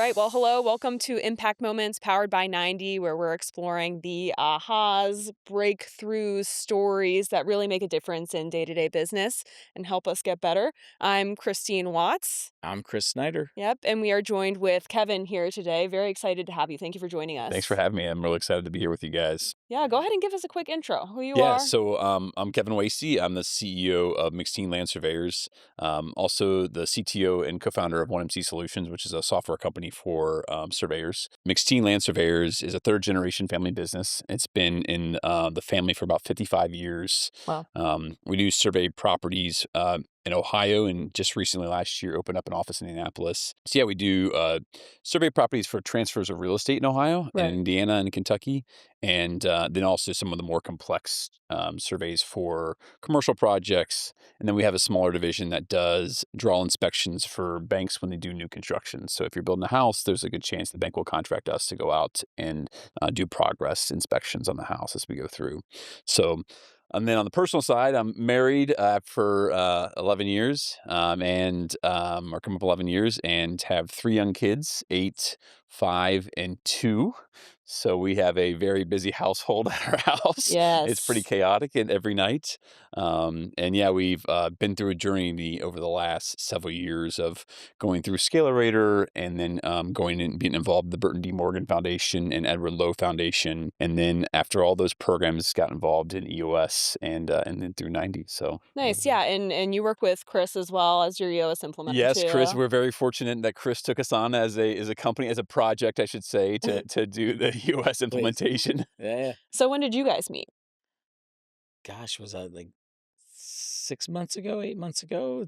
right. Well, hello. Welcome to Impact Moments powered by 90, where we're exploring the ahas, breakthroughs, stories that really make a difference in day-to-day business and help us get better. I'm Christine Watts. I'm Kris Snyder. Yep. And we are joined with Kevin here today. Very excited to have you. Thank you for joining Thanks for us. having me. I'm really excited to be here with you guys. Yeah. Go ahead and give us a quick intro. Who you Yeah, are. so I'm Kevin Woeste. I'm the CEO of McSteen Land Surveyors, also the CTO and co-founder of 1MC Solutions, which is a software company for surveyors. McSteen Land Surveyors is a third-generation family business. It's been in the family for about 55 years. Wow. We do survey properties in Ohio, and just recently last year opened up an office in Indianapolis. So yeah, we do survey properties for transfers of real estate in Ohio and Right. Indiana and Kentucky, and then also some of the more complex surveys for commercial projects. And then we have a smaller division that does draw inspections for banks when they do new construction. So if you're building a house, there's a good chance the bank will contract us to go out and do progress inspections on the house as we go through. So and then on the personal side, I'm married for 11 years or come up 11 years, and have 3 young kids, 8, 5, and 2. So we have a very busy household at our house. It's pretty Yes. chaotic and every night. And yeah, we've been through a journey over the last several years of going through Scalerator, and then going and being involved in the Burton D. Morgan Foundation and Edward Lowe Foundation. And then after all those programs, got involved in EOS and then through 90. So Nice. Yeah. And you work with Kris as well as your EOS implementer yes, Kris, too. we're very fortunate that Kris took us on as a company, as a project, I should say, to do the US Please. implementation. Yeah. So when did you guys meet? Gosh, was that like 6 months ago, 8 months ago?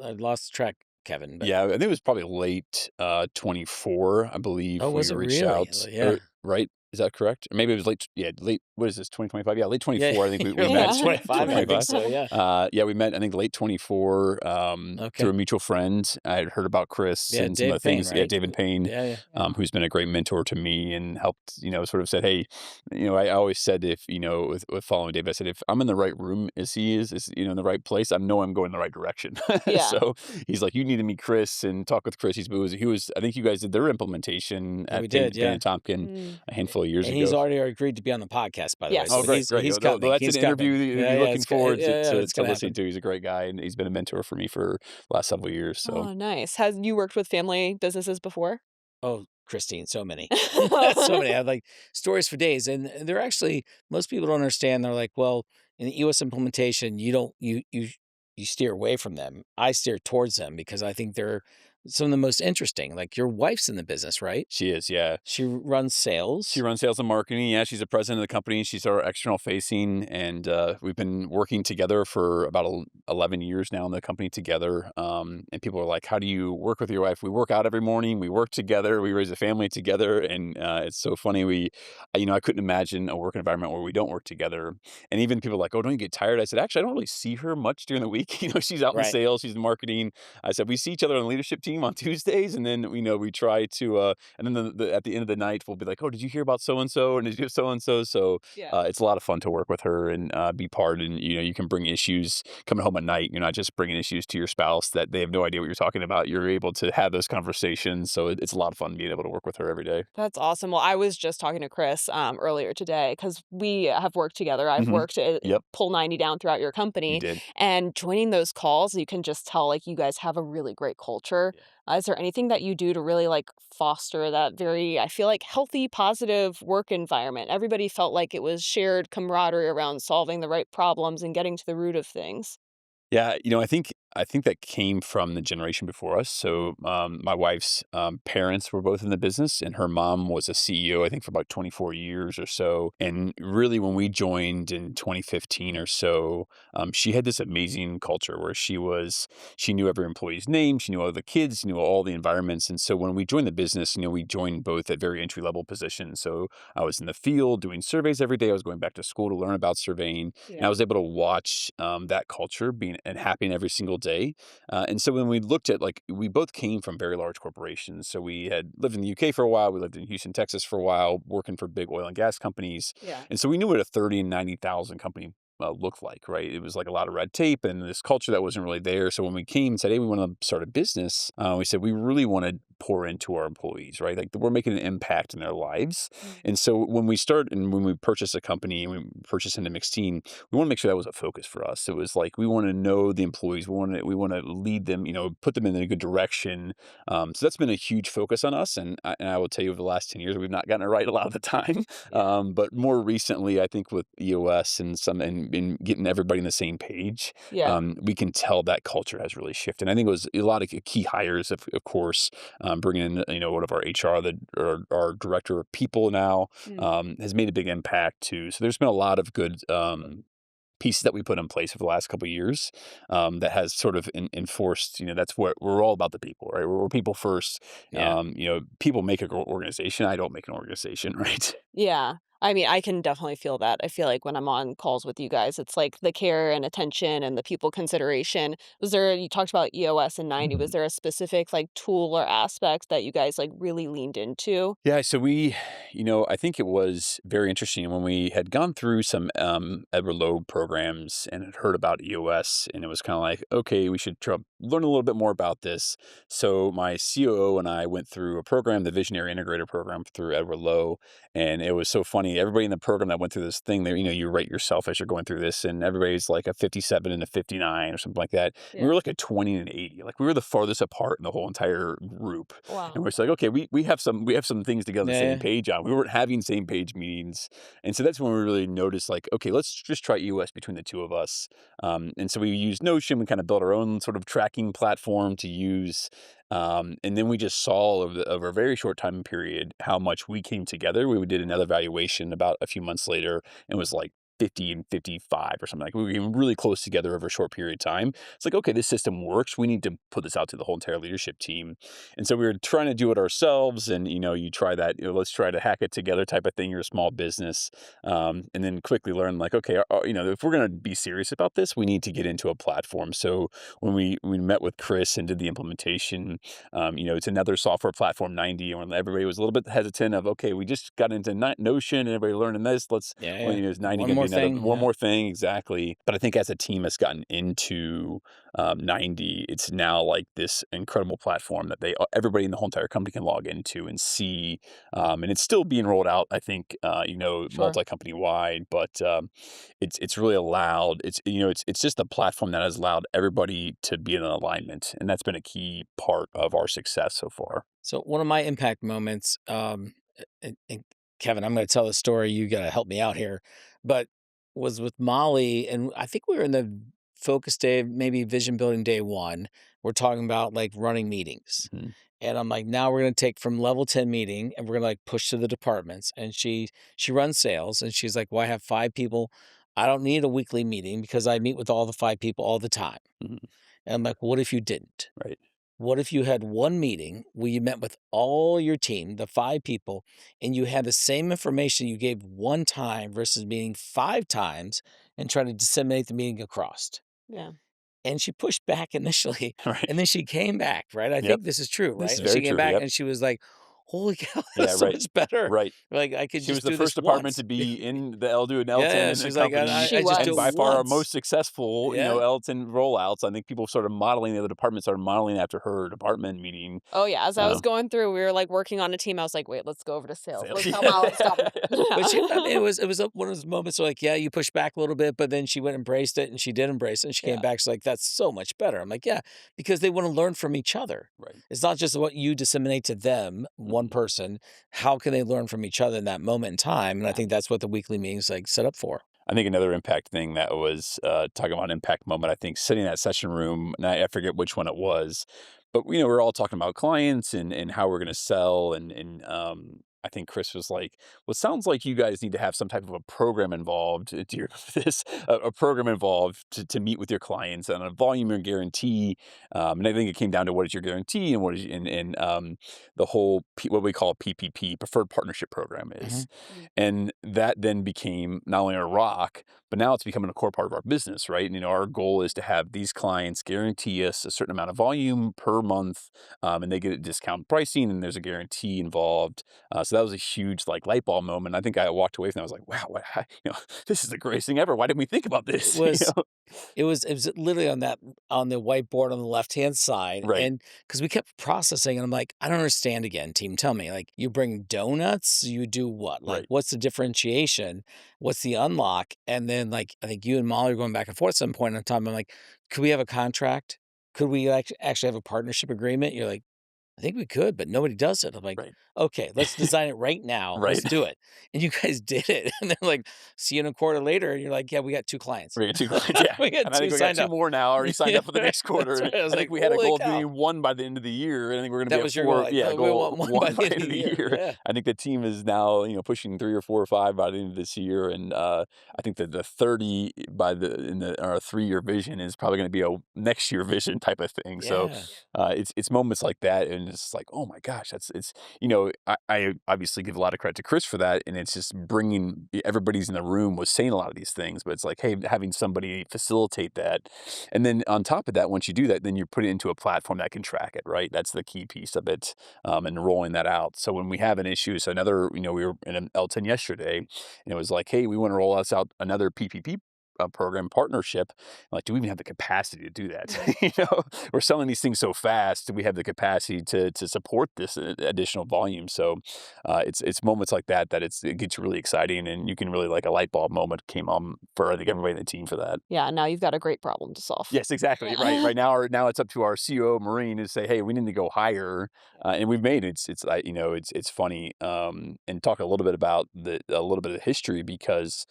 I lost track, Kevin. But Yeah, I think it was probably late 24, I believe. oh, We was it reached really? out, Yeah. right? Is that correct? Or maybe it was late. Yeah, late. What is this? 2025? Yeah, late Yeah, 24. I think we you're met. like 25. I think 2025. so. Yeah. Yeah, we met. I think late 24 Okay. through a mutual friend. I had heard about Kris Yeah, and some of the Dave Payne, things. Yeah, right? David Payne, Yeah. who's been a great mentor to me and helped. Sort of said, hey, I always said if with following Dave, I said if I'm in the right room as he is in the right place, I know I'm going in the right direction. Yeah. So he's like, you need to meet Kris and talk with Kris. He was. I think you guys did their implementation Yeah, we at did. Bain Yeah. and Tompkin Mm. a handful of years And ago. he's already agreed to be on the podcast, by the way. Yes. So Oh, great, he's great. he's Well, coming. that's He's an coming. interview that you'll be looking forward to it's gonna listening happen. to. He's a great guy, and he's been a mentor for me for the last several years. So, Oh, nice. Has you worked with family businesses before? Oh, Christine, so many. So many. I have like stories for days. And they're actually, most people don't understand. They're like, well, in the EOS implementation, you steer away from them. I steer towards them because I think they're some of the most interesting. Like your wife's in the business, right? she is, yeah. She runs sales. She runs sales and marketing. Yeah, she's the president of the company. She's our external facing, and we've been working together for about 11 years now in the company together. And people are like, "How do you work with your wife?" We work out every morning. We work together. We raise a family together, and it's so funny. I couldn't imagine a work environment where we don't work together. And even people are like, "Oh, don't you get tired?" I said, "Actually, I don't really see her much during the week. She's out in Right. sales. She's in marketing." I said, "We see each other on the leadership team on Tuesdays, and then we try to and then at the end of the night we'll be like, oh, did you hear about so and so, and did you have so and so?" So Yeah. it's a lot of fun to work with her and be part. And you can bring issues coming home at night. You're not just bringing issues to your spouse that they have no idea what you're talking about. You're able to have those conversations. So it's a lot of fun being able to work with her every day. That's awesome. Well, I was just talking to Kris earlier today because we have worked together. I've Mhm. worked at Yep, Pull 90 down throughout your you company, did. and joining those calls, you can just tell like you guys have a really great culture. Is there anything that you do to really like foster that very, I feel like, healthy, positive work environment? Everybody felt like it was shared camaraderie around solving the right problems and getting to the root of things. Yeah, I think that came from the generation before us. So my wife's parents were both in the business, and her mom was a CEO, I think, for about 24 years or so. And really, when we joined in 2015 or so, she had this amazing culture where she knew every employee's name, she knew all the kids, she knew all the environments. And so when we joined the business, we joined both at very entry level positions. So I was in the field doing surveys every day. I was going back to school to learn about surveying, and I Yeah. was able to watch that culture being and happening every single day. And so when we looked at, like, we both came from very large corporations. So we had lived in the UK for a while. We lived in Houston, Texas for a while, working for big oil and gas companies. Yeah. And so we knew what a 30 and 90,000 company looked like, right? It was like a lot of red tape and this culture that wasn't really there. So when we came and said, hey, we want to start a business, we said we really want to pour into our employees, right? Like we're making an impact in their lives. Mm. And so when we start and when we purchase a company and we purchase into McSteen, we want to make sure that was a focus for us. It was like we want to know the employees, we want to lead them, put them in a good direction. So that's been a huge focus on us, and I will tell you over the last 10 years we've not gotten it right a lot of the time. Yeah. But more recently, I think with EOS and getting everybody on the same page, Yeah. we can tell that culture has really shifted. And I think it was a lot of key hires, of course, bringing in one of our HR, our director of people now, Mm. has made a big impact too. So there's been a lot of good pieces that we put in place over the last couple of years, that has sort of enforced. That's what we're all about, the people, right? We're people first. Yeah. People make an organization. I don't make an organization, right? Yeah. I mean, I can definitely feel that. I feel like when I'm on calls with you guys, it's like the care and attention and the people consideration. You talked about EOS and 90. Was Mhm. there a specific like tool or aspect that you guys like really leaned into? Yeah, so I think it was very interesting when we had gone through some Edward Loeb programs and had heard about EOS, and it was kind of like, okay, we should learn a little bit more about this. So my COO and I went through a program, the Visionary Integrator program through Edward Lowe, and it was so funny. Everybody in the program that went through this thing, you rate yourself as you're going through this, and everybody's like a 57 and a 59 or something like that. And we Yeah. were like a 20 and an 80, like we were the farthest apart in the whole entire group. And Wow. we're just like, okay, we have some things to get on the same Yeah. page on. We weren't having same page meetings. And so that's when we really noticed, like, okay, let's just try EOS between the two of us. And so we used Notion. We kind of built our own sort of tracking platform to use. And then we just saw over a very short time period how much we came together. We did another evaluation about a few months later and was like 50 and 55 or something. Like we were getting really close together over a short period of time. It's like, okay, this system works. We need to put this out to the whole entire leadership team. And so we were trying to do it ourselves. And, you try that, let's try to hack it together type of thing. You're a small business. And then quickly learn like, okay, if we're going to be serious about this, we need to get into a platform. So when we met with Kris and did the implementation, it's another software platform, 90. And when everybody was a little bit hesitant of, okay, we just got into Notion and everybody learning this. Yeah. Well, Yeah. is 90 One going to more be another thing. one Yeah. more thing? Exactly. But I think as a team has gotten into 90, it's now like this incredible platform that everybody in the whole entire company can log into and see. And it's still being rolled out, I think, Sure. multi-company wide, but it's really allowed. It's just a platform that has allowed everybody to be in alignment, and that's been a key part of our success so far. So one of my impact moments, and Kevin, I'm going to tell the story. You got to help me out here, but was with Molly, and I think we were in the focus day, maybe vision building day one. We're talking about like running meetings, Mhm. and I'm like, now we're going to take from level 10 meeting, and we're going to like push to the departments. And she runs sales, and she's like, well, I have 5 people. I don't need a weekly meeting because I meet with all the 5 people all the time. Mhm. And I'm like, what if you didn't? Right. What if you had one meeting where you met with all your team, the 5 people, and you had the same information you gave one time versus meeting 5 times and trying to disseminate the meeting across? Yeah. And she pushed back initially, Right. and then she came back, right? I Yep. think this is true, This right? is And she very came true. back Yep. and she was like, holy cow, Yeah. that's so Right. much better. Right. Like, I could She was just the do this first department to once. be in the L do an Yeah, L10 yeah. in the She's like, company, She I just do and it by was. far our once. most successful, Yeah. L10 rollouts. I think people started modeling, the other departments started modeling after her department meeting. Oh, yeah, as I was Um, going through, we were, like, working on a team, I was like, "Wait, let's go over to sales. Sales. Let's tell Molly stop." But Yeah. I mean, it was one of those moments where like, yeah, you push back a little bit, but then she went and embraced it, and she did embrace it, and she came Yeah, back. She's like, "That's so much better." I'm like, "Yeah," because they want to learn from each other. Right. It's not just what you disseminate to them, one Mhm. person. How can they learn from each other in that moment in time? And I yeah. think that's what the weekly meetings like set up for. I think another impact thing that was, talking about impact moment, I think sitting in that session room, and I forget which one it was, but we're all talking about clients and how we're going to sell, and I think Kris was like, "Well, it sounds like you guys need to have some type of a program involved. Do you remember this? A program involved to meet with your clients and a volume or guarantee." And I think it came down to what is your guarantee and what is and the whole what we call PPP, preferred partnership program Hmm. is. And that then became not only a rock, but now it's becoming a core part of our business, right? And, our goal is to have these clients guarantee us a certain amount of volume per month, and they get a discount pricing, and there's a guarantee involved. So So that was a huge like light bulb moment. I think I walked away from that. I was like, wow, this is the greatest thing ever. Why didn't we think about It this? was it was literally on the whiteboard on the left-hand side, Right, and because we kept processing, and I'm like, "I don't understand again, team, tell me, like, you bring donuts? You do what? Like, right, what's the differentiation? What's the unlock?" And then, like, I think you and Molly were going back and forth at some point in time. I'm like, "Could we have a contract? Could we actually have a partnership agreement?" You're like, "I think we could, but nobody does it." I'm like, right, "Okay, let's design it right now. Let's right. do it." And you guys did it. And they're like, "See you in a quarter later." And you're like, "Yeah, we got 2 clients." We got 2 clients, yeah, We got and I 2 think we got signed 2 up. more now already signed Yeah, up for the next quarter, that's and right. I was I like, think we had a "Holy goal of cow." doing 1 by the end of the year, and I think we're gonna be That at was your goal, 4 like, yeah, "Oh, we goal want 1 by 1 the by end the of end the of the year." year. Yeah. I think the team is now, pushing 3 or 4 or 5 by the end of this year, and, I think that the 30 by the in the our 3-year vision is probably gonna be a next year vision type of thing, so, Yeah. it's moments like that, and it's like, "Oh my gosh, that's" I obviously give a lot of credit to Chris for that, and it's just bringing everybody's in the room was saying a lot of these things, but it's like, hey, having somebody facilitate that, and then on top of that, once you do that, then you put it into a platform that can track it, right? That's the key piece of it, and rolling that out. So when we have an issue, so another, we were in an L10 yesterday, and it was like, hey, we want to roll us out another PPP. Program partnership, like, do we even have the capacity to do that? We're selling these things so fast. Do we have the capacity to support this additional volume? So, it's moments like that that it gets really exciting, and you can really like a light bulb moment came on for I think everybody in the team for that. Yeah, now you've got a great problem to solve. Yes, exactly. Right. Yeah. Right now, now it's up to our COO Marine to say, "Hey, we need to go higher," and we've made it's like it's funny, and talk a little bit about a little bit of history because,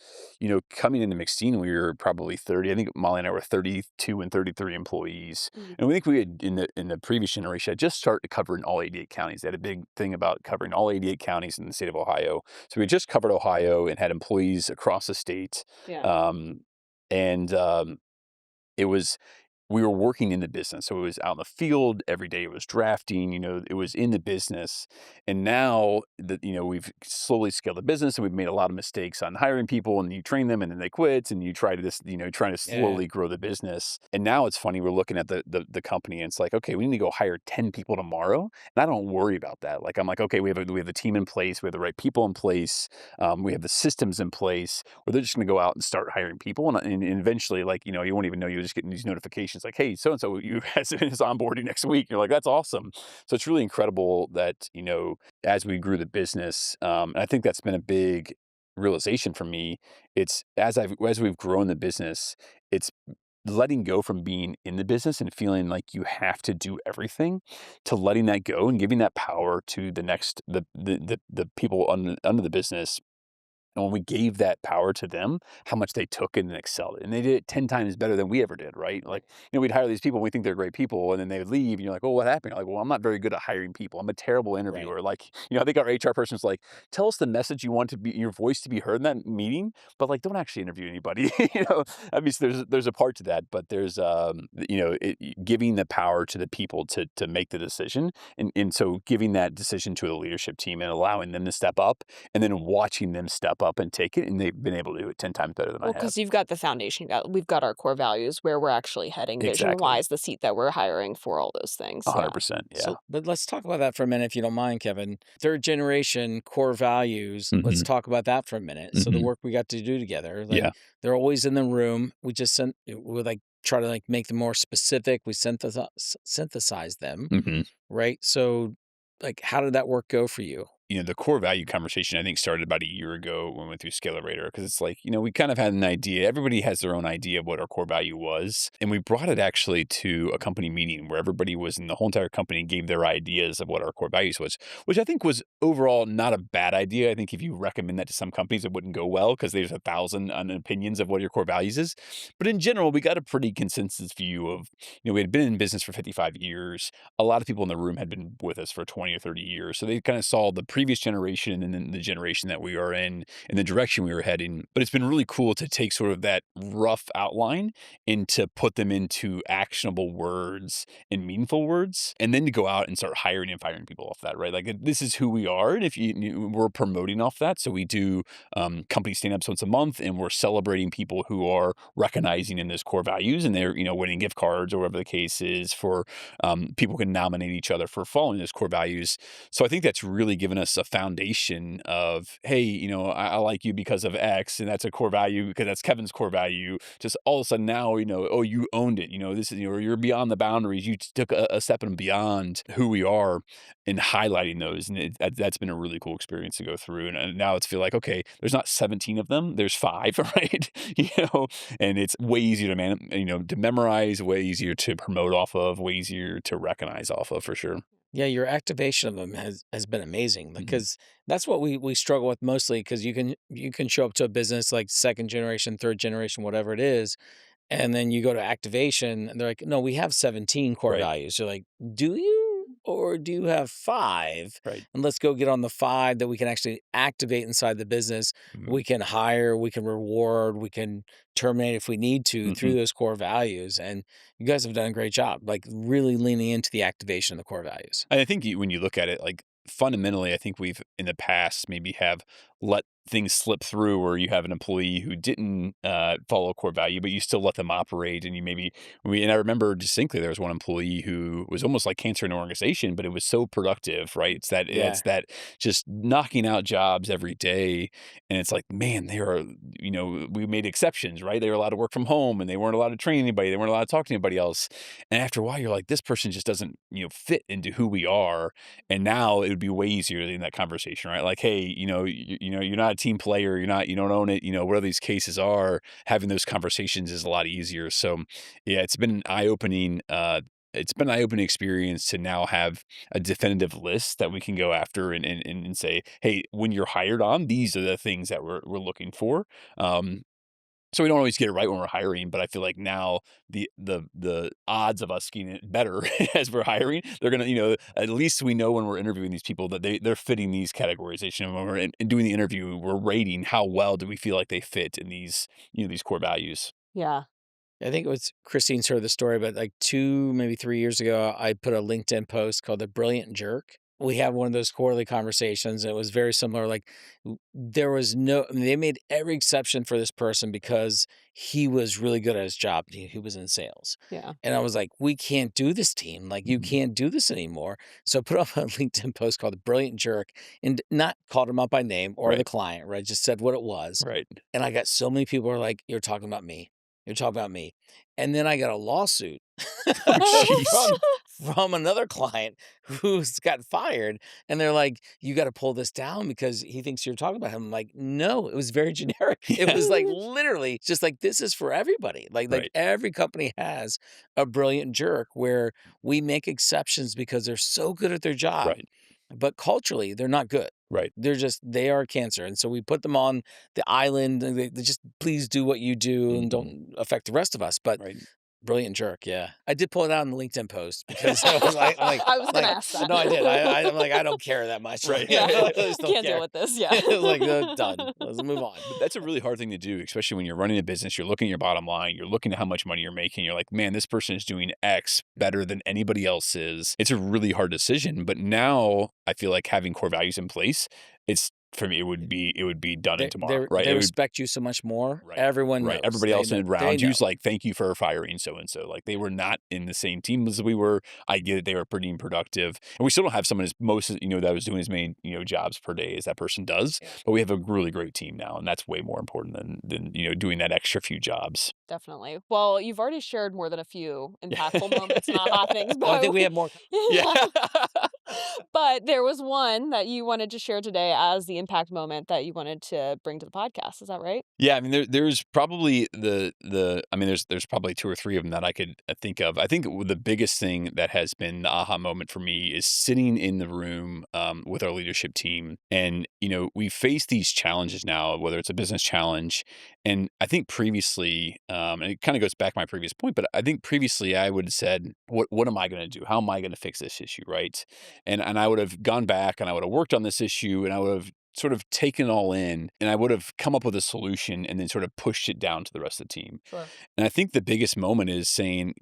coming into McSteen, we were probably 30. I think Molly and I were 32 and 33 employees, Mhm. and we think we had in the previous generation had just started covering all 88 counties. They had a big thing about covering all 88 counties in the state of Ohio, so we had just covered Ohio and had employees across the state, Yeah. um, and it was we were working in the business, so it was out in the field every day. It was drafting, it was in the business. And now that we've slowly scaled the business, and we've made a lot of mistakes on hiring people, and you train them, and then they quit, and you try to trying to Yeah. slowly grow the business. And now it's funny, we're looking at the company, and it's like, okay, we need to go hire 10 people tomorrow, and I don't worry about that. Like I'm like, okay, we have a team in place, we have the right people in place, we have the systems in place, where they're just going to go out and start hiring people, and eventually, like you won't even know, you're just getting these notifications like, hey, so and so you guys is onboarding next week. You're like, that's awesome. So it's really incredible that as we grew the business, and I think that's been a big realization for me. It's as we've grown the business, it's letting go from being in the business and feeling like you have to do everything, to letting that go and giving that power to the people under the business. And when we gave that power to them, how much they took it and excelled. And they did it 10 times better than we ever did, right? Like, we'd hire these people and we think they're great people, and then they would leave, and you're like, oh, what happened? You're like, well, I'm not very good at hiring people. I'm a terrible Right. interviewer. Like, I think our HR person's like, tell us the message you want to be, your voice to be heard in that meeting, but like, don't actually interview anybody. Obviously there's a part to that, but there's, giving the power to the people to make the decision. And so giving that decision to the leadership team and allowing them to step up, and then watching them step up and take it, and they've been able to do it 10 times better than I Well, have. because 'cause you've got the foundation, we've got our core values, where we're actually heading Exactly. vision-wise, the seat that we're hiring for, all those things, yeah. 100%, yeah. So, but let's talk about that for a minute, if you don't mind, Kevin. Third generation core values. Let's Mhm, talk about that for a minute. So the mhm. work we got to do together, like Yeah, they're always in the room. We like try to like make them more specific. We synthesize them, mhm. right? So, like, how did that work go for you? The core value conversation, I think, started about a year ago when we went through Scalerator, because it's like, we kind of had an idea. Everybody has their own idea of what our core value was. And we brought it actually to a company meeting where everybody was in the whole entire company gave their ideas of what our core values was, which I think was overall not a bad idea. I think if you recommend that to some companies, it wouldn't go well because there's 1,000 opinions of what your core values is. But in general, we got a pretty consensus view of, we had been in business for 55 years. A lot of people in the room had been with us for 20 or 30 years. So they kind of saw the previous generation and then the generation that we are in and the direction we were heading. But it's been really cool to take sort of that rough outline and to put them into actionable words and meaningful words, and then to go out and start hiring and firing people off that, right? Like, this is who we are. And if we're promoting off that. So we do company stand-ups once a month, and we're celebrating people who are recognizing in those core values, and they're, winning gift cards or whatever the case is for people can nominate each other for following those core values. So I think that's really given us us a foundation of, hey, I like you because of X, and that's a core value because that's Kevin's core value. Just all of a sudden now, oh, you owned it. This is, you're beyond the boundaries. You took a step and beyond who we are and highlighting those. And that's been a really cool experience to go through. And now it's feel like, okay, there's not 17 of them. There's 5, right? And it's way easier to memorize, way easier to promote off of, way easier to recognize off of for sure. Yeah, your activation of them has been amazing Mhm. because that's what we struggle with mostly because you can show up to a business like second generation, third generation, whatever it is, and then you go to activation and they're like, "No, we have 17 core Right. values." You're like, "Do you? Or do you have 5? Right. And let's go get on the 5 that we can actually activate inside the business. Mhm. We can hire, we can reward, we can terminate if we need to through Mhm. those core values." And you guys have done a great job, like really leaning into the activation of the core values. And I think when you look at it, like fundamentally, I think we've in the past maybe have let things slip through where you have an employee who didn't follow core value, but you still let them operate. And and I remember distinctly there was one employee who was almost like cancer in an organization, but it was so productive, right? Yeah. It's that just knocking out jobs every day. And it's like, man, we made exceptions, right? They were allowed to work from home and they weren't allowed to train anybody. They weren't allowed to talk to anybody else. And after a while, you're like, this person just doesn't, fit into who we are. And now it would be way easier in that conversation, right? Like, hey, you're not a team player. You don't own it. Whatever these cases are, having those conversations is a lot easier. So, yeah, it's been an eye-opening experience to now have a definitive list that we can go after and say, hey, when you're hired on, these are the things that we're looking for. Um, so we don't always get it right when we're hiring, but I feel like now the odds of us getting it better as we're hiring, they're gonna, at least we know when we're interviewing these people that they're fitting these categorization. When we're doing the interview, we're rating how well do we feel like they fit in these core values. Yeah. I think it was Christine's heard the story, but like 2, maybe 3 years ago, I put a LinkedIn post called "The Brilliant Jerk." We had one of those quarterly conversations. And it was very similar. Like there was no, I mean, they made every exception for this person because he was really good at his job. He was in sales. Yeah. And I was like, we can't do this, team. Like, you Mhm. can't do this anymore. So I put up a LinkedIn post called "The Brilliant Jerk" and not called him out by name or the Right, client, right? Just said what it was. right. And I got so many people who are like, "You're talking about me. You're talking about me." And then I got a lawsuit Oh, jeez. from from another client who's got fired, and they're like, "You gotta pull this down because he thinks you're talking about him." I'm like, "No, it was very generic." It Yeah, was like literally just like, "This is for everybody." Like right, every company has a brilliant jerk where we make exceptions because they're so good at their job, right, but culturally, they're not good. right. They are cancer, and so we put them on the island, and they just, "Please do what you do and Mhm. don't affect the rest of us," but Right. brilliant jerk, yeah. I did pull it out in the LinkedIn post because I was like I was gonna like, ask that. no, I did. I'm like, I don't care that much. Like, Right. Yeah. I just don't Can't deal care. with this. Yeah. It was like, done. Let's move on." But that's a really hard thing to do, especially when you're running a business, you're looking at your bottom line, you're looking at how much money you're making, you're like, "Man, this person is doing X better than anybody else is." It's a really hard decision, but now I feel like having core values in place, it's for me, it would be done in tomorrow, right? They It would respect you so much more. Right. Everyone Right. knows. Everybody else They around know. you's like, "Thank you for firing so and so." Like, they were not in the same team as we were. I get it, they were pretty productive, and we still don't have someone as most, that was doing as many, jobs per day as that person does, Yeah. but we have a really great team now, and that's way more important than, doing that extra few jobs. Definitely. Well, you've already shared more than a few Yeah. impactful moments, not hot things, Oh, I think but we have more. Yeah. yeah. But there was one that you wanted to share today as the impact moment that you wanted to bring to the podcast. Is that right? Yeah, I mean, there's probably I mean, there's probably 2 or 3 of them that I could, think of. I think the biggest thing that has been the aha moment for me is sitting in the room, with our leadership team, and, we face these challenges now, whether it's a business challenge, and I think previously, and it kinda goes back to my previous point, but I think previously I would have said, "What am I gonna do? How am I gonna fix this issue?" Right? And I would have gone back, and I would have worked on this issue, and I would have sort of taken it all in, and I would have come up with a solution and then sort of pushed it down to the rest of the team. Sure. And I think the biggest moment is saying,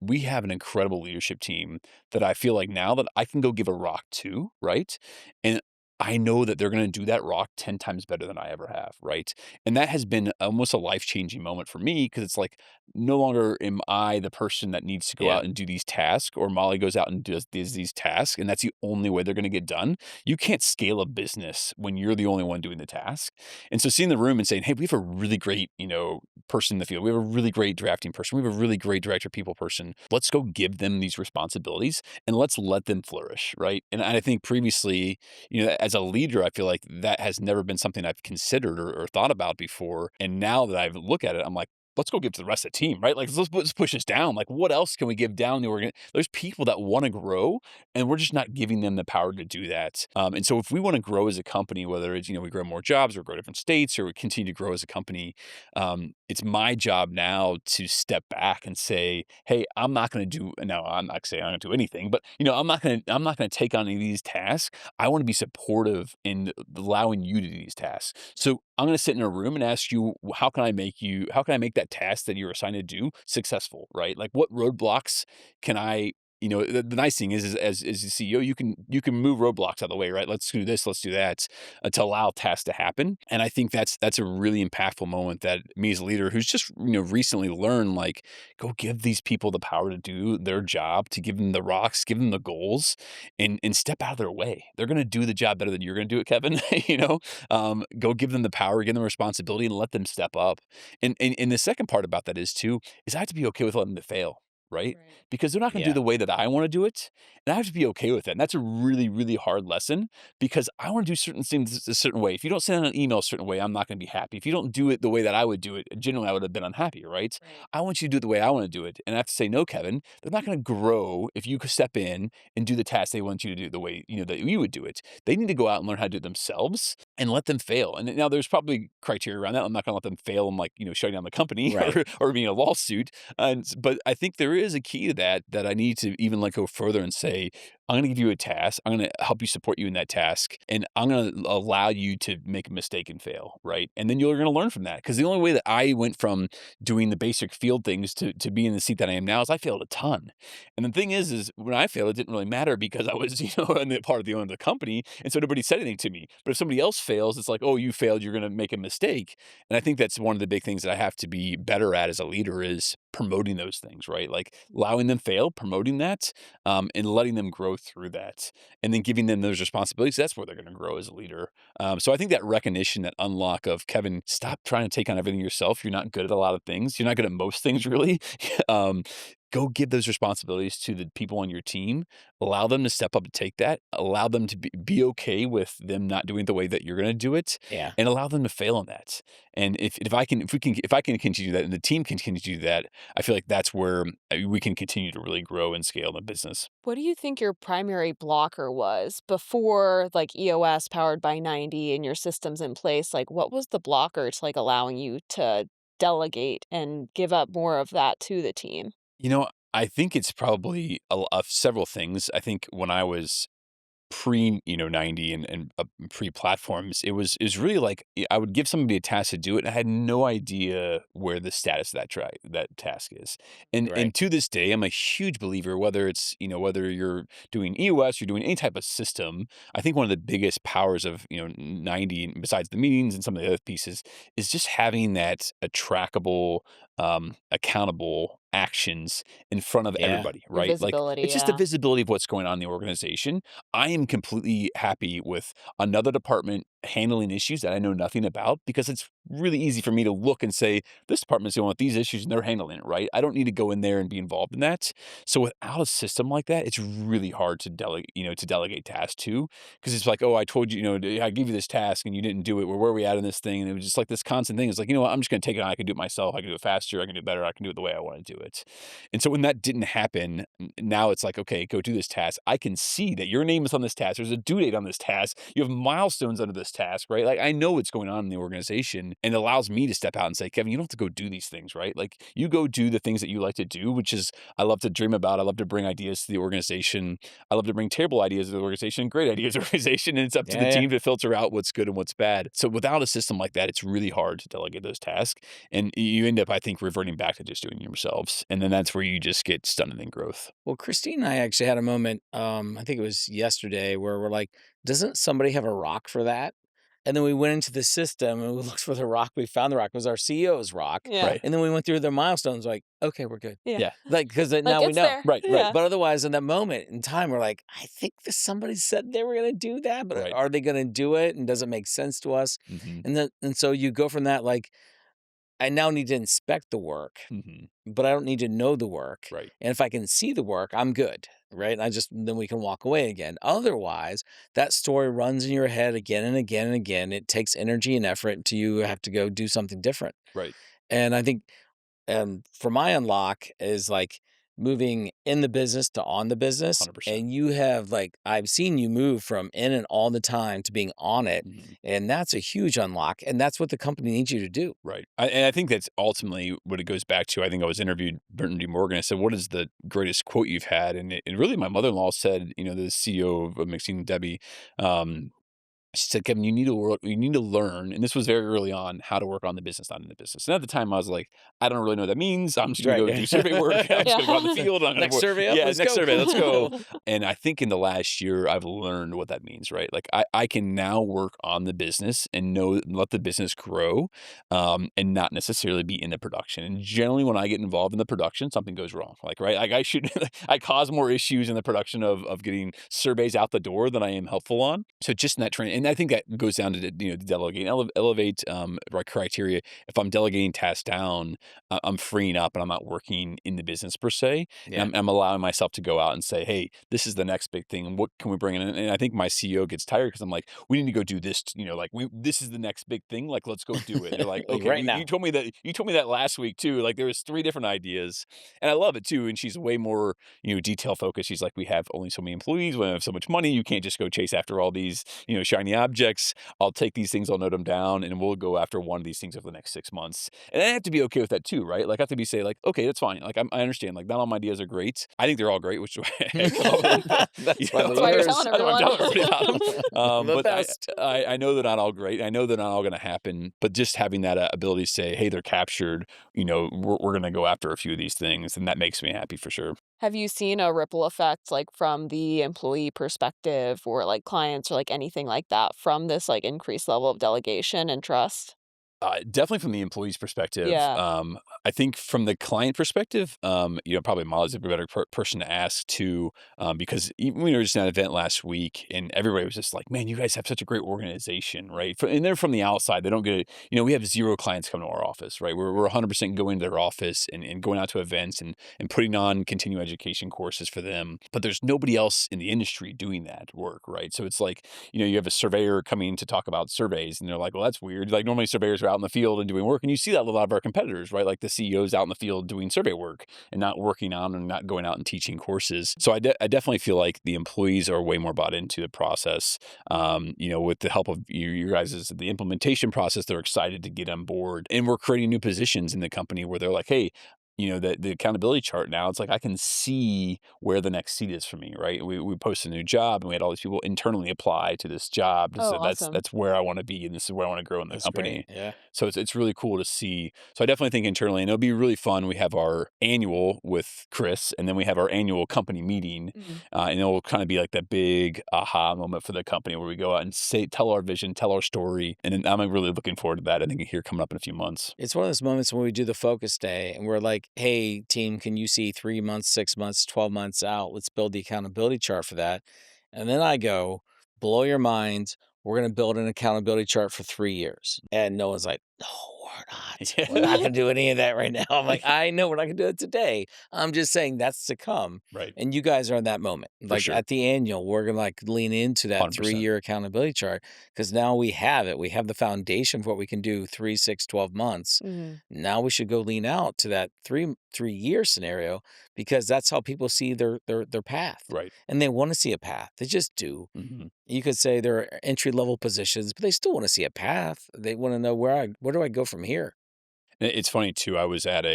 we have an incredible leadership team that I feel like now that I can go give a rock to, right? And I know that they're going to do that rock 10 times better than I ever have, right? And that has been almost a life-changing moment for me because it's like no longer am I the person that needs to go Yeah. out and do these tasks, or Molly goes out and does these tasks, and that's the only way they're going to get done. You can't scale a business when you're the only one doing the task. And so seeing the room and saying, "Hey, we have a really great, person in the field. We have a really great drafting person. We have a really great director of people person. Let's go give them these responsibilities and let's let them flourish," right? And I think previously, as a leader, I feel like that has never been something I've considered or thought about before. And now that I look at it, I'm like, let's go give to the rest of the team, right? Like, let's push this down. Like, what else can we give down the organ? There's people that want to grow, and we're just not giving them the power to do that. And so, if we want to grow as a company, whether it's we grow more jobs, or grow different states, or we continue to grow as a company, it's my job now to step back and say, "Hey, I'm not going to do." Now, I'm not saying I'm going to do anything, but I'm not going to take on any of these tasks. I want to be supportive in allowing you to do these tasks. So I'm going to sit in a room and ask you, how can I make that task that you're assigned to do successful, right? Like what roadblocks can I, the nice thing is as a CEO, you can move roadblocks out of the way, right? Let's do this, let's do that, to allow tasks to happen. And I think that's a really impactful moment that me as a leader who's just, recently learned, like, go give these people the power to do their job, to give them the rocks, give them the goals, and step out of their way. They're going to do the job better than you're going to do it, Kevin. Go give them the power, give them responsibility, and let them step up. And the second part about that is I have to be okay with letting them fail. Right? Right. Because they're not going to do Yeah. the way that I want to do it. And I have to be okay with that. And that's a really, really hard lesson because I want to do certain things a certain way. If you don't send an email a certain way, I'm not going to be happy. If you don't do it the way that I would do it, generally I would have been unhappy, right? Right. I want you to do it the way I want to do it. And I have to say, no, Kevin, they're not going to grow if you could step in and do the task they want you to do the way, that you would do it. They need to go out and learn how to do it themselves and let them fail. And now there's probably criteria around that. I'm not going to let them fail and shutting down the company Right. or being a lawsuit. But I think there is a key to that I need to even go further and say, I'm going to give you a task. I'm going to help you support you in that task. And I'm going to allow you to make a mistake and fail. Right. And then you're going to learn from that. Because the only way that I went from doing the basic field things to be in the seat that I am now is I failed a ton. And the thing is when I failed, it didn't really matter because I was, in the part of the owner of the company. And so nobody said anything to me. But if somebody else fails, it's like, oh, you failed, you're going to make a mistake. And I think that's one of the big things that I have to be better at as a leader is promoting those things, right? Like allowing them fail, promoting that, and letting them grow through that, and then giving them those responsibilities. That's where they're going to grow as a leader. So I think that recognition, that unlock of Kevin, stop trying to take on everything yourself. You're not good at a lot of things. You're not good at most things, really. um, Go give those responsibilities to the people on your team. Allow them to step up to take that. Allow them to be okay with them not doing it the way that you're going to do it, Yeah. and allow them to fail on that. And if I can continue that, and the team can continue to do that, I feel like that's where we can continue to really grow and scale the business. What do you think your primary blocker was before like EOS powered by 90 and your systems in place? Like what was the blocker to like allowing you to delegate and give up more of that to the team? I think it's probably several things. I think when I was pre 90 and pre platforms, it was really like I would give somebody a task to do it and I had no idea where the status of that task is. And Right. to this day I'm a huge believer, whether it's whether you're doing EOS, you're doing any type of system. I think one of the biggest powers of 90, besides the meetings and some of the other pieces, is just having that a trackable, accountable actions in front of Yeah. everybody, The right? Like visibility, it's just the yeah. visibility of what's going on in the organization. I am completely happy with another department handling issues that I know nothing about because it's really easy for me to look and say, this department's dealing with these issues and they're handling it, right? I don't need to go in there and be involved in that. So without a system like that, it's really hard to delegate tasks to, because it's like, oh, I told you, I gave you this task and you didn't do it. Where are we at in this thing? And it was just like this constant thing. It's like, what, I'm just going to take it on. I can do it myself. I can do it faster. I can do it better. I can do it the way I want to do it. And so when that didn't happen, now it's like, okay, go do this task. I can see that your name is on this task. There's a due date on this task. You have milestones under this task, right? Like I know what's going on in the organization, and it allows me to step out and say, Kevin, you don't have to go do these things, right? Like you go do the things that you like to do, which is I love to dream about. I love to bring ideas to the organization. I love to bring terrible ideas to the organization, great ideas to the organization, and it's up to the Yeah. Yeah. team to filter out what's good and what's bad. So without a system like that, it's really hard to delegate those tasks, and you end up, I think, reverting back to just doing it yourselves, and then that's where you just get stunted in growth. Well, Christine and I actually had a moment, I think it was yesterday, where we're like, doesn't somebody have a rock for that? And then we went into the system and we looked for the rock. We found the rock. It was our CEO's rock. Yeah. Right. And then we went through their milestones like, okay, we're good. Yeah. Yeah. Like, because Like, now we it's know. there. Right. Right. Yeah. But otherwise, in that moment in time, we're like, I think that somebody said they were going to do that, but Right. are they going to do it? And does it make sense to us? Mhm. And so you go from that, like, I now need to inspect the work, Mhm. but I don't need to know the work. Right. And if I can see the work, I'm good, right? And then we can walk away again. Otherwise, that story runs in your head again and again and again. It takes energy and effort until you have to go do something different. Right. And I think for my unlock is like moving in the business to on the business. 100%. And you have like, I've seen you move from in and all the time to being on it. Mhm. And that's a huge unlock. And that's what the company needs you to do. Right. And I think that's ultimately what it goes back to. I think I was interviewed Burton D. Morgan. I said, "What is the greatest quote you've had?" And really, my mother-in-law said, the CEO of McSteen, Debbie, um, she said, "Kevin, you need to learn," and this was very early on, how to work on the business, not in the business. And at the time, I was like, "I don't really know what that means. I'm just going to Right. go do survey work. I'm just going to go out in the Yeah. field. I'm going Next to survey up. yeah, Let's next go. survey, let's go." And I think in the last year, I've learned what that means. Right? Like I can now work on the business and let the business grow, and not necessarily be in the production. And generally, when I get involved in the production, something goes wrong. Like I should I cause more issues in the production of getting surveys out the door than I am helpful on. So just in that training, and I think that goes down to delegate, elevate right criteria. If I'm delegating tasks down, I'm freeing up and I'm not working in the business per se, and Yeah. I'm allowing myself to go out and say, hey, this is the next big thing, and what can we bring in? And I think my CEO gets tired because I'm like, we need to go do this. This is the next big thing. Like, let's go do it. And they're like, Like okay, right you now. told me that last week too. Like there was 3 different ideas, and I love it too. And she's way more detail focused. She's like, we have only so many employees, we have so much money. You can't just go chase after all these shiny objects. I'll take these things, I'll note them down, and we'll go after one of these things over the next 6 months. And I have to be okay with that too, right? Like I have to say like, okay, that's fine. Like I understand. Like not all my ideas are great. I think they're all great, which is why I come up with them. That's why That's why they're you're yours. telling That's why I'm everyone. telling everybody about them. The But best. I know they're not all great. I know they're not all going to happen. But just having that ability to say, hey, they're captured. We're going to go after a few of these things, and that makes me happy for sure. Have you seen a ripple effect, like, from the employee perspective or, like, clients or, like, anything like that from this, like, increased level of delegation and trust? Definitely from the employee's perspective. Yeah. I think from the client perspective, probably Molly's a better person to ask too, because even we were just at an event last week, and everybody was just like, "Man, you guys have such a great organization, right?" And they're from the outside; they don't get it. We have 0 clients come to our office, right? We're 100% going to their office and going out to events and putting on continuing education courses for them. But there's nobody else in the industry doing that work, right? So it's like you have a surveyor coming to talk about surveys, and they're like, well, that's weird. Like normally surveyors are out in the field and doing work, and you see that with a lot of our competitors, right? Like the CEOs out in the field doing survey work and not working on and not going out and teaching courses. So I definitely feel like the employees are way more bought into the process. With the help of you guys' the implementation process, they're excited to get on board, and we're creating new positions in the company where they're like, hey, the accountability chart now, it's like I can see where the next seat is for me, right? We posted a new job, and we had all these people internally apply to this job. Oh, So awesome. that's where I want to be, and this is where I want to grow in the That's great. company. Yeah. So it's really cool to see. So I definitely think internally, and it'll be really fun. We have our annual with Kris, and then we have our annual company meeting, Mhm. and it'll kind of be like that big aha moment for the company where we go out and tell our vision, tell our story, and then I'm really looking forward to that. I think here coming up in a few months. It's one of those moments when we do the focus day and we're like, hey, team, can you see 3 months, 6 months, 12 months out? Let's build the accountability chart for that. And then I go, blow your mind. We're going to build an accountability chart for 3 years. And no one's like, no, we're not. We're not going to do any of that right now. I'm like, I know we're not going to do it today. I'm just saying that's to come. Right. And you guys are in that moment. For Like sure. at the annual, we're going to like lean into that 100%. 3 year accountability chart because now we have it. We have the foundation for what we can do 3, 6, 12 months. Mhm. Now we should go lean out to that 3 year scenario because that's how people see their path. Right. And they want to see a path. They just do. Hmm. You could say they're entry level positions, but they still want to see a path. They want to know where do I go from here? It's funny too. I was at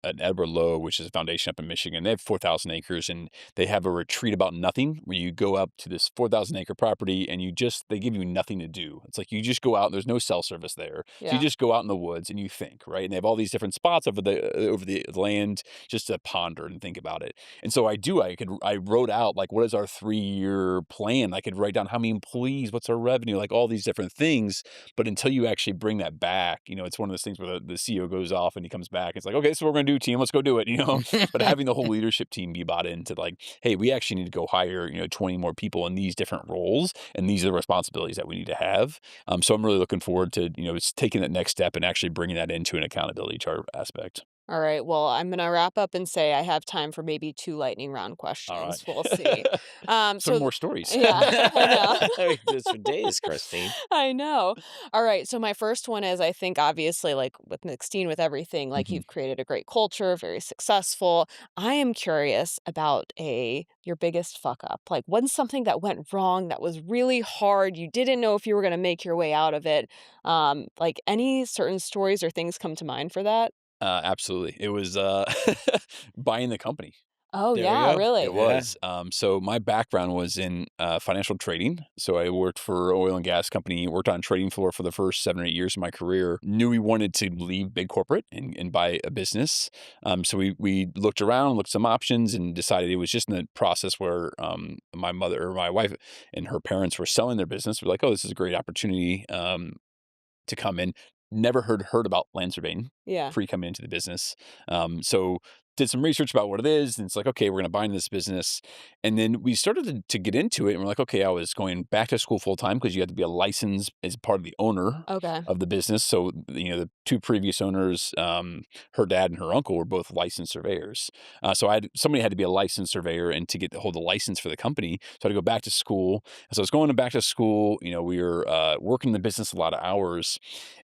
an Edward Lowe, which is a foundation up in Michigan. They have 4,000 acres, and they have a retreat about nothing where you go up to this 4,000 acre property and they give you nothing to do. It's like you just go out and there's no cell service there. So you Yeah. just go out in the woods and you think, right? And they have all these different spots over the land just to ponder and think about it. And so I wrote out like, what is our 3-year plan? I could write down how many employees, what's our revenue, like all these different things. But until you actually bring that back, it's one of those things where the CEO goes off and he comes back. It's like, okay, so we're going to do, team, let's go do it. But having the whole leadership team be bought into like, hey, we actually need to go hire, 20 more people in these different roles. And these are the responsibilities that we need to have. So I'm really looking forward to, taking that next step and actually bringing that into an accountability chart aspect. All right. Well, I'm going to wrap up and say I have time for maybe 2 lightning round All questions. We'll see. right. Some So more stories. yeah, I know. We could do this for days, Christine. I know. All right. So my first one is I think obviously like with McSteen with everything, like Mhm. you've created a great culture, very successful. I am curious about your biggest fuck up. Like when's something that went wrong that was really hard? You didn't know if you were going to make your way out of it. Like any certain stories or things come to mind for that? Absolutely. It was buying the company. Oh There we yeah, go. It really? Yeah. was. So my background was in financial trading. So I worked for oil and gas company, worked on trading floor for the first 7 or 8 years of my career. Knew we wanted to leave big corporate and buy a business. So we looked around, looked some options, and decided it was just in the process where my wife and her parents were selling their business. We're like, oh, this is a great opportunity to come in. Never heard about land surveying Yeah. pre coming into the business. So did some research about what it is, and it's like, okay, we're going to buy into this business. And then we started to get into it, and we're like, okay, I was going back to school full time because you had to be a license as part of the owner Okay. of the business. So the two previous owners, her dad and her uncle, were both licensed surveyors. So somebody had to be a licensed surveyor and to hold the license for the company. So I had to go back to school. So I was going back to school. We were working the business a lot of hours,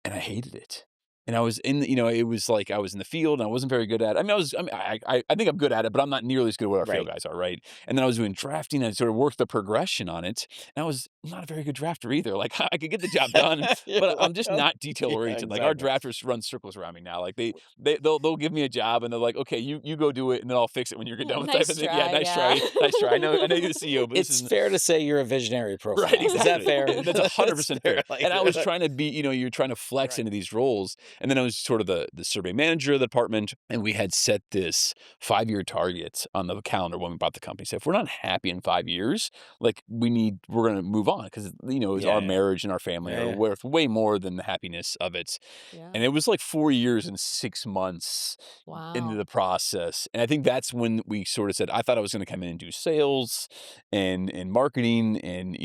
and I hated it. And I was it was like I was in the field and I wasn't very good at it. I think I'm good at it, but I'm not nearly as good as what our field Right. guys are, right? And then I was doing drafting and I sort of worked the progression on it. And I was not a very good drafter either. Like I could get the job done, You're but I'm like, just "Oh, not detail yeah, oriented. Like our exactly." drafters run circles around me now. Like they'll give me a job and they're like, okay, you go do it and then I'll fix it when you're done with type Nice of thing. Yeah, try, nice yeah. try, nice try. I know you're the CEO, but this It's is fair to say you're a visionary right, profile. Is that exactly. fair? That's 100% fair. Like, And I was trying to be, you're trying to flex right. into these roles. And then I was sort of the survey manager of the department. And we had set this 5-year target on the calendar when we bought the company. So if we're not happy in 5 years, like we're going to move on because, it's Yeah, our yeah. marriage and our family Yeah, are yeah. worth way more than the happiness of it. Yeah. And it was like 4 years and 6 months into Wow. the process. And I think that's when we sort of said, I thought I was going to come in and do sales and marketing and,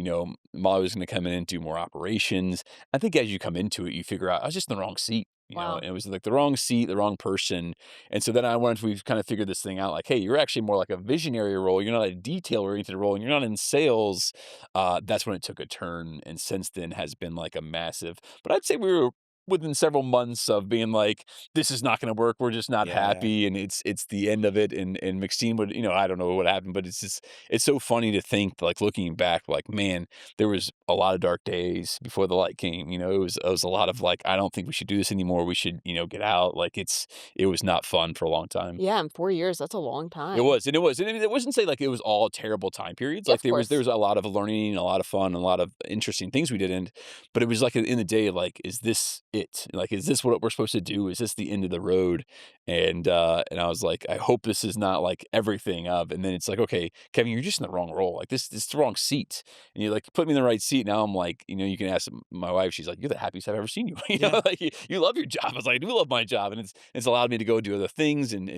Molly was going to come in and do more operations. I think as you come into it, you figure out I was just in the wrong seat. Wow. And it was like the wrong seat, the wrong person. And so then we've kind of figured this thing out like, hey, you're actually more like a visionary role. You're not a detail oriented role and you're not in sales. That's when it took a turn. And since then has been like a massive, but I'd say we were within several months of being like, this is not going to work. We're just not Yeah. happy. And it's the end of it. And McSteen would, I don't know what happened, but it's so funny to think like looking back, like, man, there was a lot of dark days before the light came. It was a lot of like, I don't think we should do this anymore. We should, get out. Like it was not fun for a long time. Yeah, in 4 years, that's a long It time. was, and it was, and it wasn't say like it was all terrible time periods. Yeah, Like of there course. was a lot of learning, a lot of fun, a lot of interesting things we did, but it was like in the day, like, is this it? Like, is this what we're supposed to do? Is this the end of the road? And I was like, I hope this is not like everything of. And then it's like, okay, Kevin, you're just in the wrong role. Like this is the wrong seat. And you like put me in the right seat. Now I'm like, you can ask my wife. She's like, you're the happiest I've ever seen you. Yeah. Like you love your job. I was like, I do love my job, and it's allowed me to go do other things and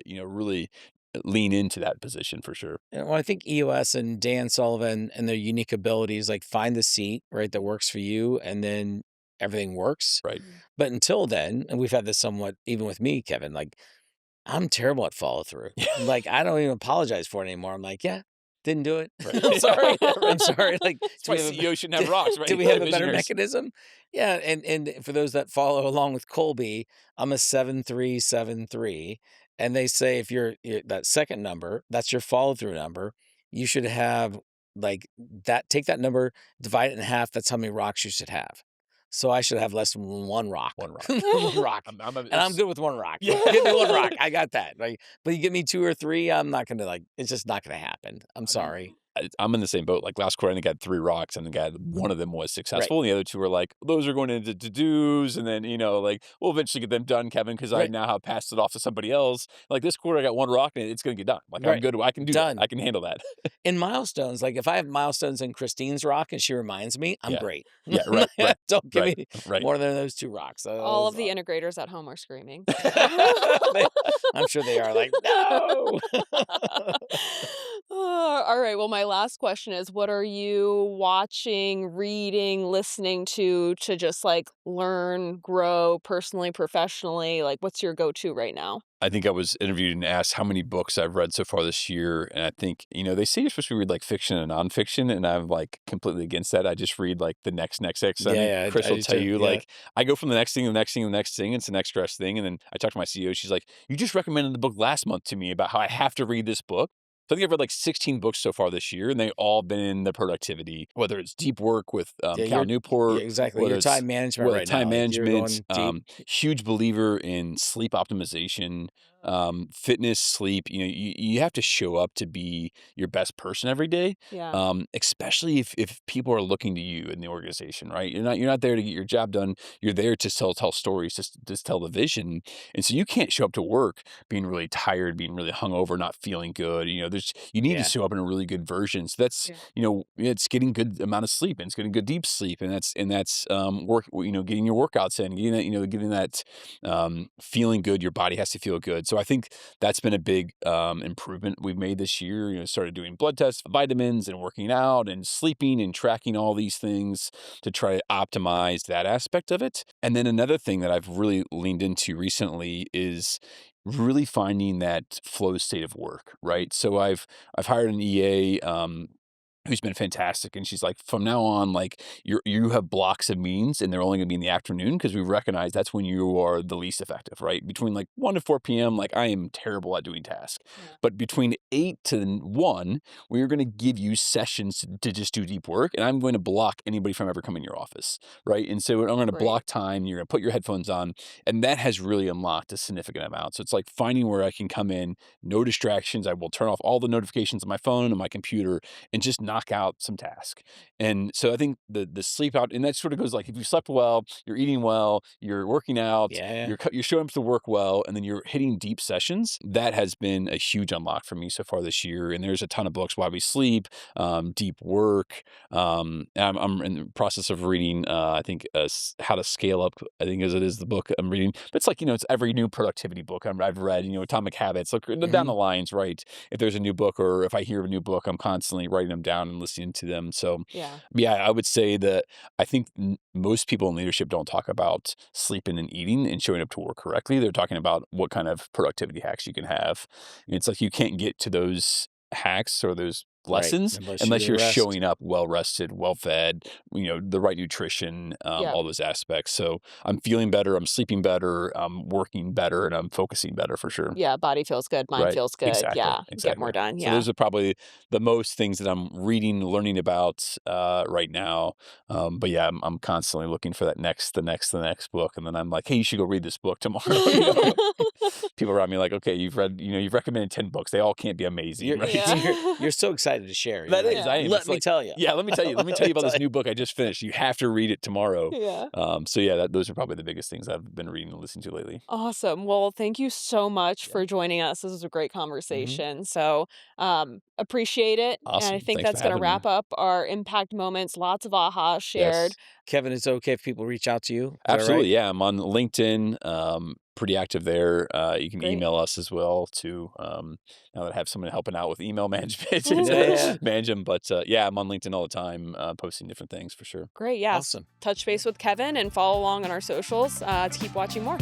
really lean into that position for sure. Well, I think EOS and Dan Sullivan and their unique abilities, like find the seat, right, that works for you, and then everything works. Right. Mhm. But until then, and we've had this somewhat even with me, Kevin, like I'm terrible at follow through. Like I don't even apologize for it anymore. I'm like, yeah, didn't do it. Right. I'm sorry. Yeah, I'm right. sorry. Like, That's why CEOs shouldn't have rocks, right? do we have a better Visionaries. mechanism? Yeah, and for those that follow along with Colby, I'm a 7373, and they say if you're that second number, that's your follow through number. You should have like that. Take that number, divide it in half. That's how many rocks you should have. So I should have less than one rock. One rock. One rock. And I'm good with one rock. Yeah. Give me one rock. I got that. Like, but you give me 2 or 3, I'm not gonna it's just not gonna happen. I'm sorry. I'm in the same boat. Like last quarter, I think I had 3 rocks, and one of them was successful, and the other 2 were like, those are going into to-dos, and then, like, we'll eventually get them done, Kevin, because I Right. now have passed it off to somebody else. Like this quarter, I got 1 rock, and it's going to get done. Like I'm Right. good. I can do Done. that. I can handle that. In milestones, like if I have milestones in Christine's rock and she reminds me, I'm Yeah. great. Yeah, right. Don't give Right. me Right. more than those 2 rocks. All of the integrators at home are screaming. I'm sure they are like, no. All right. Well, my last question is, what are you watching, reading, listening to just like learn, grow personally, professionally? Like, what's your go-to right now? I think I was interviewed and asked how many books I've read so far this year. And I think, they say you're supposed to read like fiction and nonfiction. And I'm like completely against that. I just read like the next. I think Kris I will do tell too. you, Yeah. like, I go from the next thing, the next thing, the next thing. It's the next best thing. And then I talked to my CEO. She's like, you just recommended the book last month to me about how I have to read this book. So I think I've read like 16 books so far this year, and they all been in the productivity, whether it's deep work with Cal Newport. Exactly. whether Your it's- time management whether right time now. Like, you're management, going deep. huge believer in sleep optimization, fitness, sleep. You have to show up to be your best person every day. Yeah. Especially if people are looking to you in the organization, right? You're not there to get your job done. You're there to tell stories, just tell the vision. And so you can't show up to work being really tired, being really hungover, not feeling good. You need to show up in a really good version. So that's it's getting good amount of sleep, and it's getting good deep sleep, and that's work. Getting your workouts in, getting that feeling good. Your body has to feel good. So I think that's been a big improvement we've made this year. Started doing blood tests, vitamins, and working out, and sleeping, and tracking all these things to try to optimize that aspect of it. And then another thing that I've really leaned into recently is really finding that flow state of work, right? So I've hired an EA who's been fantastic, and she's like, from now on, like you have blocks of meetings, and they're only going to be in the afternoon, because we recognize that's when you are the least effective, right? Between like 1 to 4 p.m., like I am terrible at doing tasks. But between 8 to 1, we are going to give you sessions to just do deep work, and I'm going to block anybody from ever coming in your office, right? And so I'm going to block time. You're going to put your headphones on, and that has really unlocked a significant amount. So it's like finding where I can come in, no distractions. I will turn off all the notifications on my phone and my computer, and just knock out some task. And so I think the sleep out, and that sort of goes like, if you slept well, you're eating well, you're working out, you're showing up to work well, and then you're hitting deep sessions. That has been a huge unlock for me so far this year. And there's a ton of books: Why We Sleep, Deep Work. I'm in the process of reading, I think, How to Scale Up, I think it is the book I'm reading. But it's like, it's every new productivity book I've read, Atomic Habits, look down the lines, right? If there's a new book, or if I hear of a new book, I'm constantly writing them down and listening to them. So I would say that I think most people in leadership don't talk about sleeping and eating and showing up to work correctly. They're talking about what kind of productivity hacks you can have. It's like you can't get to those hacks or those lessons unless you're showing up well rested, well fed, the right nutrition, all those aspects. So I'm feeling better, I'm sleeping better, I'm working better, and I'm focusing better for sure. Yeah, body feels good, mind feels good. Exactly. Get more done. So those are probably the most things that I'm reading, learning about right now. But yeah, I'm constantly looking for the next book, and then I'm like, hey, you should go read this book tomorrow. People around me like, okay, you've recommended 10 books. They all can't be amazing, right? You're so excited to share. That is. I am. Let me tell you. Yeah, let me tell you about this new book I just finished. You have to read it tomorrow. Yeah. Those are probably the biggest things I've been reading and listening to lately. Awesome. Well, thank you so much for joining us. This was a great conversation. So appreciate it. Awesome. And I think Thanks that's for going to having wrap up our impact moments. Lots of ahas shared. Yes. Kevin, it's okay if people reach out to you? Is that Absolutely. right? Yeah. I'm on LinkedIn. Pretty active there. You can email us as well too. Now that I have someone helping out with email management, manage them. But I'm on LinkedIn all the time, posting different things for sure. Great. Yeah. Awesome. Touch base with Kevin and follow along on our socials to keep watching more.